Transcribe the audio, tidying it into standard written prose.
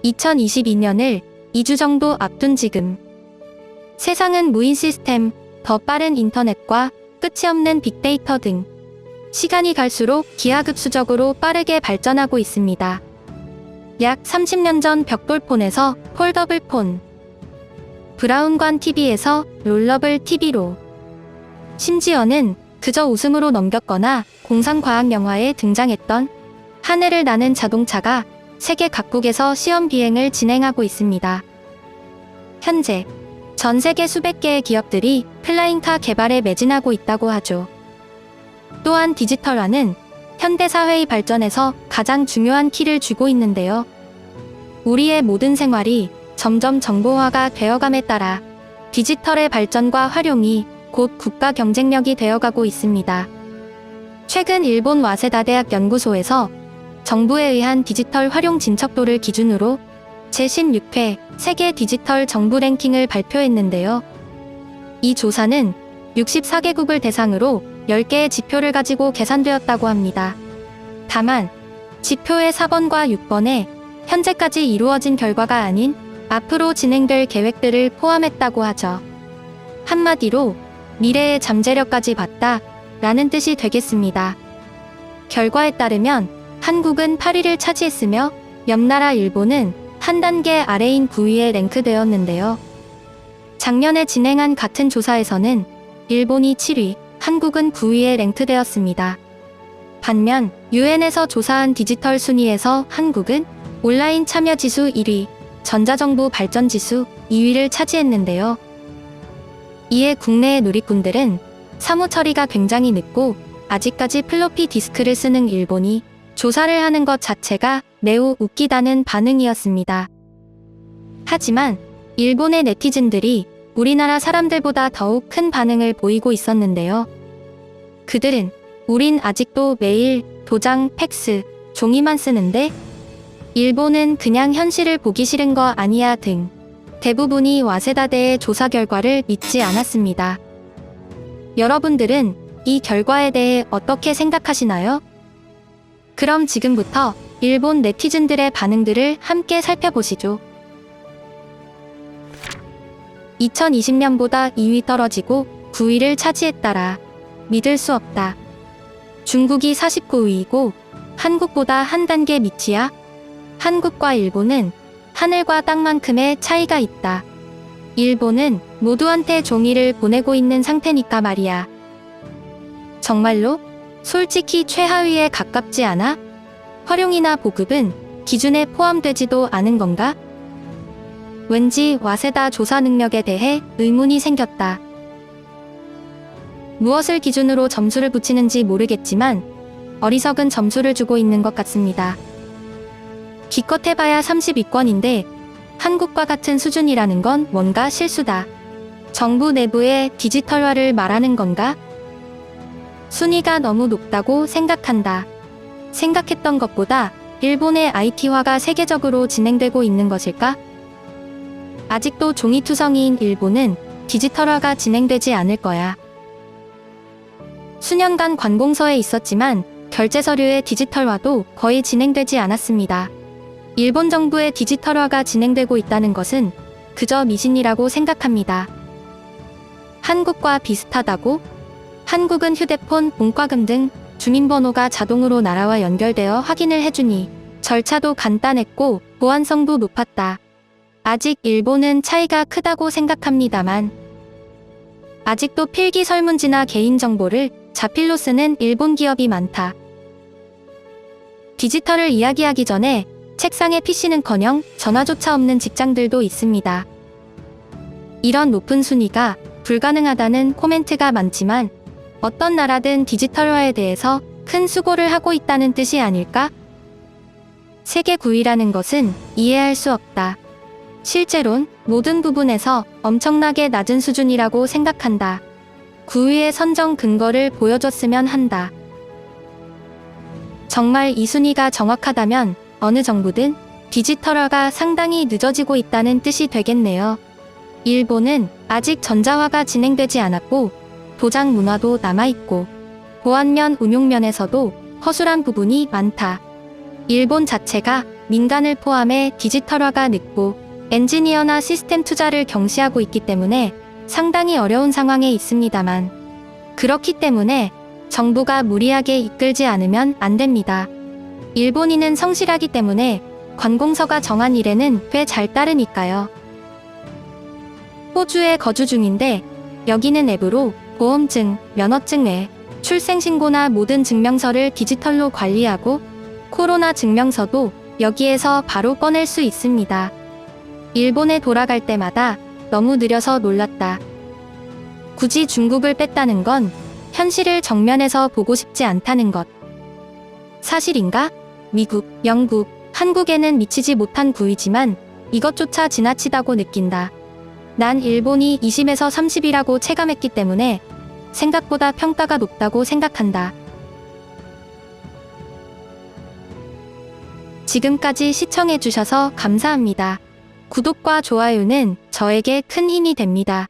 2022년을 2주 정도 앞둔 지금 세상은 무인 시스템, 더 빠른 인터넷과 끝이 없는 빅데이터 등 시간이 갈수록 기하급수적으로 빠르게 발전하고 있습니다. 약 30년 전 벽돌폰에서 폴더블 폰, 브라운관 TV에서 롤러블 TV로, 심지어는 그저 웃음으로 넘겼거나 공상과학 영화에 등장했던 하늘을 나는 자동차가 세계 각국에서 시험 비행을 진행하고 있습니다. 현재 전 세계 수백 개의 기업들이 플라잉카 개발에 매진하고 있다고 하죠. 또한 디지털화는 현대사회의 발전에서 가장 중요한 키를 쥐고 있는데요. 우리의 모든 생활이 점점 정보화가 되어감에 따라 디지털의 발전과 활용이 곧 국가 경쟁력이 되어가고 있습니다. 최근 일본 와세다 대학 연구소에서 정부에 의한 디지털 활용 진척도를 기준으로 제16회 세계 디지털 정부 랭킹을 발표했는데요. 이 조사는 64개국을 대상으로 10개의 지표를 가지고 계산되었다고 합니다. 다만 지표의 4번과 6번에 현재까지 이루어진 결과가 아닌 앞으로 진행될 계획들을 포함했다고 하죠. 한마디로 미래의 잠재력까지 봤다 라는 뜻이 되겠습니다. 결과에 따르면 한국은 8위를 차지했으며 옆 나라 일본은 한 단계 아래인 9위에 랭크되었는데요. 작년에 진행한 같은 조사에서는 일본이 7위, 한국은 9위에 랭크되었습니다. 반면 UN에서 조사한 디지털 순위에서 한국은 온라인 참여 지수 1위, 전자정부 발전 지수 2위를 차지했는데요. 이에 국내의 누리꾼들은 사무 처리가 굉장히 늦고 아직까지 플로피 디스크를 쓰는 일본이 조사를 하는 것 자체가 매우 웃기다는 반응이었습니다. 하지만 일본의 네티즌들이 우리나라 사람들보다 더욱 큰 반응을 보이고 있었는데요. 그들은 우린 아직도 메일, 도장, 팩스, 종이만 쓰는데 일본은 그냥 현실을 보기 싫은 거 아니야 등 대부분이 와세다대의 조사 결과를 믿지 않았습니다. 여러분들은 이 결과에 대해 어떻게 생각하시나요? 그럼 지금부터 일본 네티즌들의 반응들을 함께 살펴보시죠. 2020년보다 2위 떨어지고 9위를 차지했다라. 믿을 수 없다. 중국이 49위이고 한국보다 한 단계 밑이야. 한국과 일본은 하늘과 땅만큼의 차이가 있다. 일본은 모두한테 종이를 보내고 있는 상태니까 말이야. 정말로? 솔직히 최하위에 가깝지 않아? 활용이나 보급은 기준에 포함되지도 않은 건가? 왠지 와세다 조사 능력에 대해 의문이 생겼다. 무엇을 기준으로 점수를 붙이는지 모르겠지만 어리석은 점수를 주고 있는 것 같습니다. 기껏 해봐야 30위권인데 한국과 같은 수준이라는 건 뭔가 실수다. 정부 내부의 디지털화를 말하는 건가? 순위가 너무 높다고 생각한다. 생각했던 것보다 일본의 IT화가 세계적으로 진행되고 있는 것일까? 아직도 종이투성이인 일본은 디지털화가 진행되지 않을 거야. 수년간 관공서에 있었지만 결제 서류의 디지털화도 거의 진행되지 않았습니다. 일본 정부의 디지털화가 진행되고 있다는 것은 그저 미신이라고 생각합니다. 한국과 비슷하다고? 한국은 휴대폰, 공과금 등 주민번호가 자동으로 나라와 연결되어 확인을 해주니 절차도 간단했고 보안성도 높았다. 아직 일본은 차이가 크다고 생각합니다만 아직도 필기 설문지나 개인정보를 자필로 쓰는 일본 기업이 많다. 디지털을 이야기하기 전에 책상에 PC는커녕 전화조차 없는 직장들도 있습니다. 이런 높은 순위가 불가능하다는 코멘트가 많지만 어떤 나라든 디지털화에 대해서 큰 수고를 하고 있다는 뜻이 아닐까? 세계 9위라는 것은 이해할 수 없다. 실제론 모든 부분에서 엄청나게 낮은 수준이라고 생각한다. 9위의 선정 근거를 보여줬으면 한다. 정말 이 순위가 정확하다면 어느 정부든 디지털화가 상당히 늦어지고 있다는 뜻이 되겠네요. 일본은 아직 전자화가 진행되지 않았고 도장 문화도 남아있고 보안면 운용면에서도 허술한 부분이 많다. 일본 자체가 민간을 포함해 디지털화가 늦고 엔지니어나 시스템 투자를 경시하고 있기 때문에 상당히 어려운 상황에 있습니다만, 그렇기 때문에 정부가 무리하게 이끌지 않으면 안 됩니다. 일본인은 성실하기 때문에 관공서가 정한 일에는 꽤 잘 따르니까요. 호주에 거주 중인데 여기는 앱으로 보험증, 면허증 외 출생신고나 모든 증명서를 디지털로 관리하고 코로나 증명서도 여기에서 바로 꺼낼 수 있습니다. 일본에 돌아갈 때마다 너무 느려서 놀랐다. 굳이 중국을 뺐다는 건 현실을 정면에서 보고 싶지 않다는 것. 사실인가? 미국, 영국, 한국에는 미치지 못한 부위지만 이것조차 지나치다고 느낀다. 난 일본이 20에서 30이라고 체감했기 때문에 생각보다 평가가 높다고 생각한다. 지금까지 시청해주셔서 감사합니다. 구독과 좋아요는 저에게 큰 힘이 됩니다.